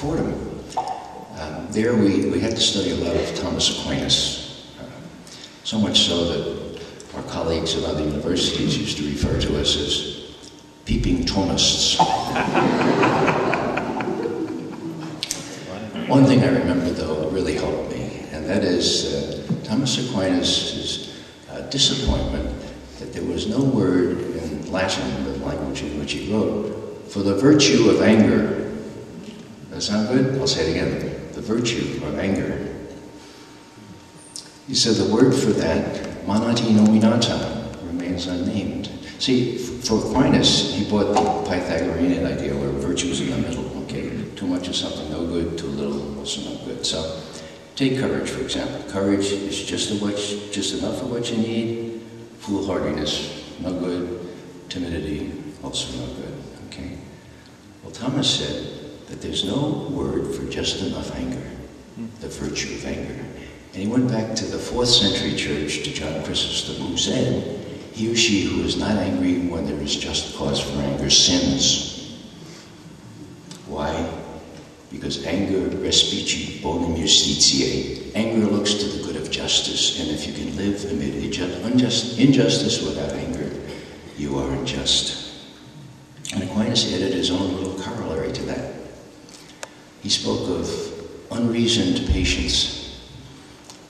Fordham. There we had to study a lot of Thomas Aquinas, so much so that our colleagues at other universities used to refer to us as peeping Thomaists. One thing I remember, though, really helped me, and that is Thomas Aquinas' disappointment that there was no word in Latin, the language in which he wrote, for the virtue of anger. Does that sound good? I'll say it again. The virtue of anger. He said the word for that, manati nominata, remains unnamed. See, for Aquinas, he bought the Pythagorean idea where virtue is in the middle, okay? Too much of something, no good, too little, also no good. So, take courage, for example. Courage is just enough of what you need. Foolhardiness, no good. Timidity, also no good, okay? Well, Thomas said that there's no word for just enough anger, the virtue of anger. And he went back to the 4th century church, to John Chrysostom, who said, he or she who is not angry when there is just cause for anger sins. Why? Because anger respici bonum justitiae. Anger looks to the good of justice, and if you can live amid injustice without anger, you are unjust. And Aquinas added his own little corollary to that. He spoke of unreasoned patience.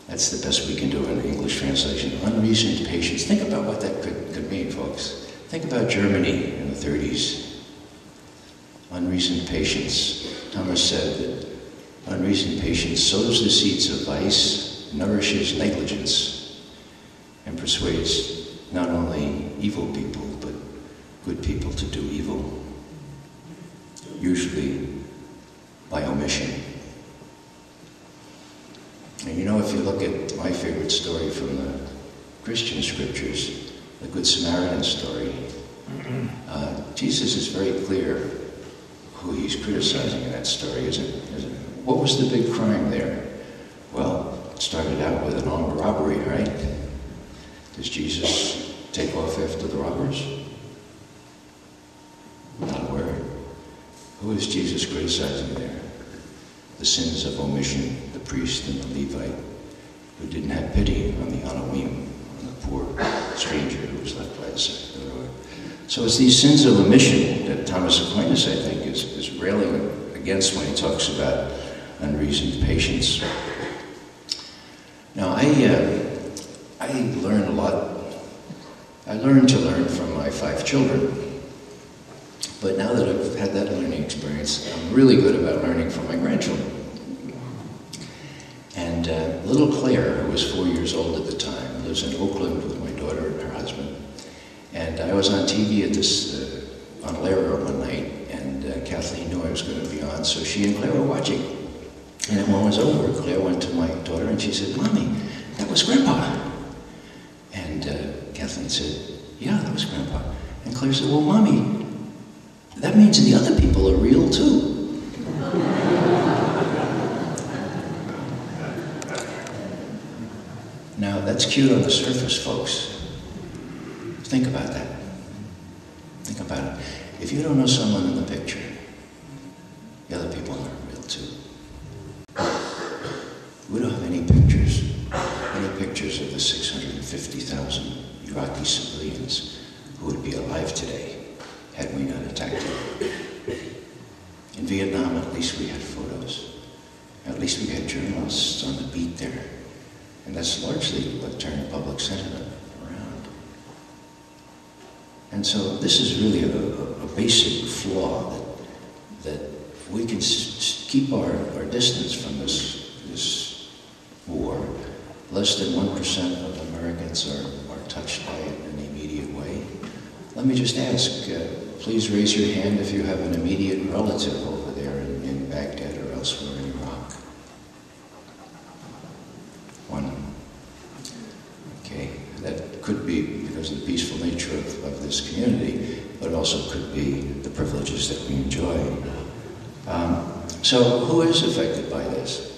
That's the best we can do in the English translation. Unreasoned patience. Think about what that could mean, folks. Think about Germany in the 30s. Unreasoned patience. Thomas said that unreasoned patience sows the seeds of vice, nourishes negligence, and persuades not only evil people, but good people to do evil, usually by omission. And you know, if you look at my favorite story from the Christian scriptures, the Good Samaritan story, Jesus is very clear who he's criticizing in that story, isn't it? What was the big crime there? Well, it started out with an armed robbery, right? Does Jesus take off after the robbers? Not a word. Who is Jesus criticizing there? The sins of omission, the priest and the Levite, who didn't have pity on the Anawim, on the poor stranger who was left by the side of the road. So it's these sins of omission that Thomas Aquinas, I think, is railing against when he talks about unreasoned patience. Now, I learn a lot. I learned to learn from my 5 children. But now that I've had that learning experience, I'm really good about learning from my grandchildren. And little Claire, who was 4 years old at the time, lives in Oakland with my daughter and her husband. And I was on TV at this, on Lara one night, and Kathleen knew I was going to be on, so she and Claire were watching. And then when it was over, Claire went to my daughter and she said, "Mommy, that was Grandpa." And Kathleen said, "Yeah, that was Grandpa." And Claire said, "Well, Mommy, that means the other people are real too." Now, that's cute on the surface, folks. Think about that. Think about it. If you don't know someone in the picture, the other people aren't real too. We don't have any pictures of the 650,000 Iraqi civilians who would be alive today had we not attacked them. In Vietnam, at least we had photos. At least we had journalists on the beat there. And that's largely what turned public sentiment around. And so this is really a basic flaw that we can keep our distance from this war. Less than 1% of Americans are touched by it in an immediate way. Let me just ask, please raise your hand if you have an immediate relative over there in Baghdad or elsewhere in Iraq. 1. Okay, that could be because of the peaceful nature of this community, but also could be the privileges that we enjoy. So who is affected by this?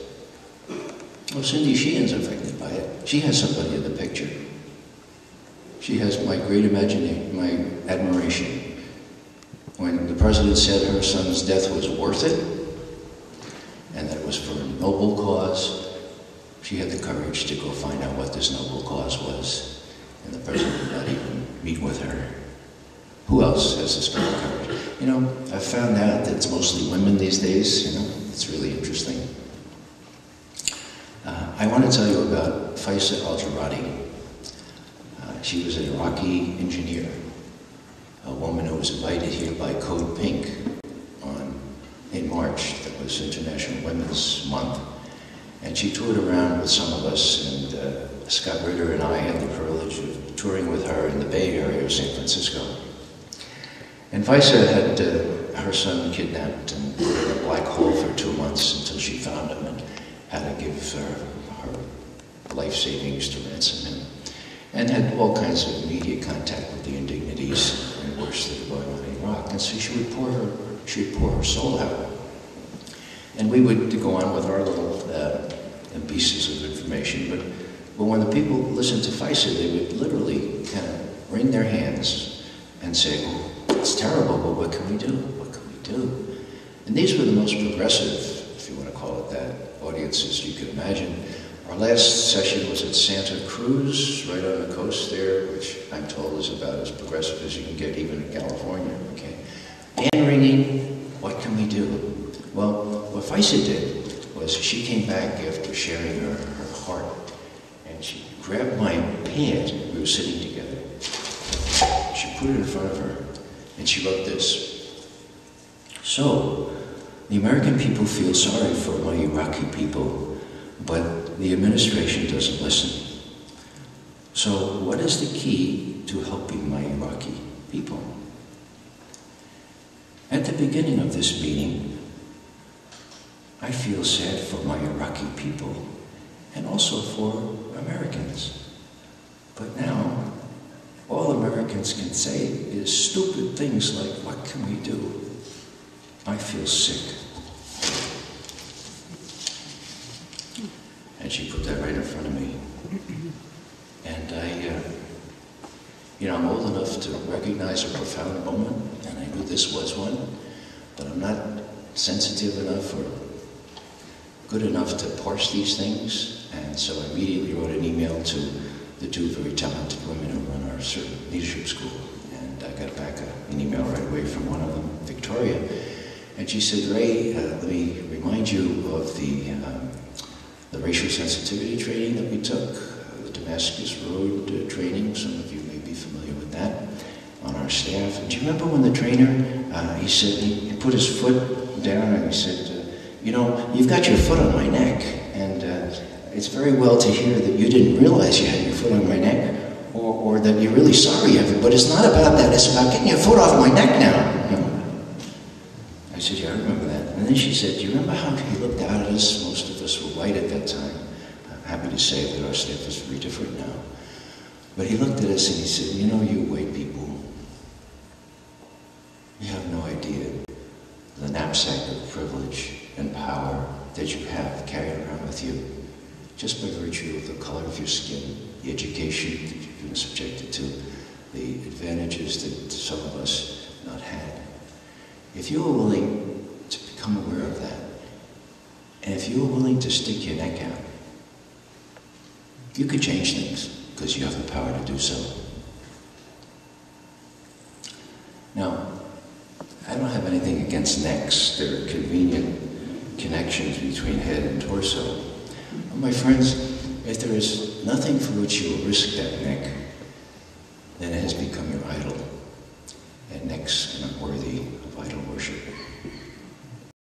Well, Cindy Sheehan's affected by it. She has somebody in the picture. She has my great imagination, my admiration. When the president said her son's death was worth it, was for a noble cause. She had the courage to go find out what this noble cause was, and the president would not even meet with her. Who else has this kind of courage? You know, I've found out that it's mostly women these days, you know. It's really interesting. I want to tell you about Faisa al-Jarrati. She was an Iraqi engineer, a woman who was invited here by Code Pink in March. That was International Women's Month. And she toured around with some of us, and Scott Ritter and I had the privilege of touring with her in the Bay Area of San Francisco. And Faisa had her son kidnapped and put in a black hole for 2 months until she found him and had to give her life savings to ransom him. And had all kinds of media contact with the indignities and worse that were going on in Iraq. And so she would pour her soul out. And we would go on with our little pieces of information. But when the people listened to Faisa, they would literally kind of wring their hands and say, well, it's terrible, but what can we do? What can we do? And these were the most progressive, if you want to call it that, audiences you could imagine. Our last session was at Santa Cruz, right on the coast there, which I'm told is about as progressive as you can get even in California, okay? Hand wringing, what can we do? Well, what Faisa did was she came back after sharing her heart, and she grabbed my pad, we were sitting together, she put it in front of her, and she wrote this. So, the American people feel sorry for my Iraqi people, but the administration doesn't listen. So what is the key to helping my Iraqi people? At the beginning of this meeting, I feel sad for my Iraqi people and also for Americans. But now, all Americans can say is stupid things like, what can we do? I feel sick. And she put that right in front of me. And I'm old enough to recognize a profound moment, and I knew this was one, but I'm not sensitive enough or good enough to parse these things. And so I immediately wrote an email to the 2 very talented women who run our leadership school. And I got back an email right away from one of them, Victoria. And she said, Ray, let me remind you of the racial sensitivity training that we took, the Damascus Road training. Some of you may be familiar with that, on our staff. And do you remember when the trainer, he said, he put his foot down and he said, you know, you've got your foot on my neck, and it's very well to hear that you didn't realize you had your foot on my neck, or that you're really sorry of it, but it's not about that, it's about getting your foot off my neck now. You know? I said, yeah, I remember that. And then she said, do you remember how he looked out at us? Most of us were white at that time. I'm happy to say that our staff is very different now. But he looked at us and he said, you know, you white people, you have no idea the knapsack of privilege and power that you have carried around with you, just by virtue of the color of your skin, the education that you've been subjected to, the advantages that some of us have not had. If you are willing to become aware of that, and if you are willing to stick your neck out, you could change things, because you have the power to do so. Now, I don't have anything against necks. There are convenient connections between head and torso. But my friends, if there is nothing for which you will risk that neck, then it has become your idol. And necks are not worthy of idol worship.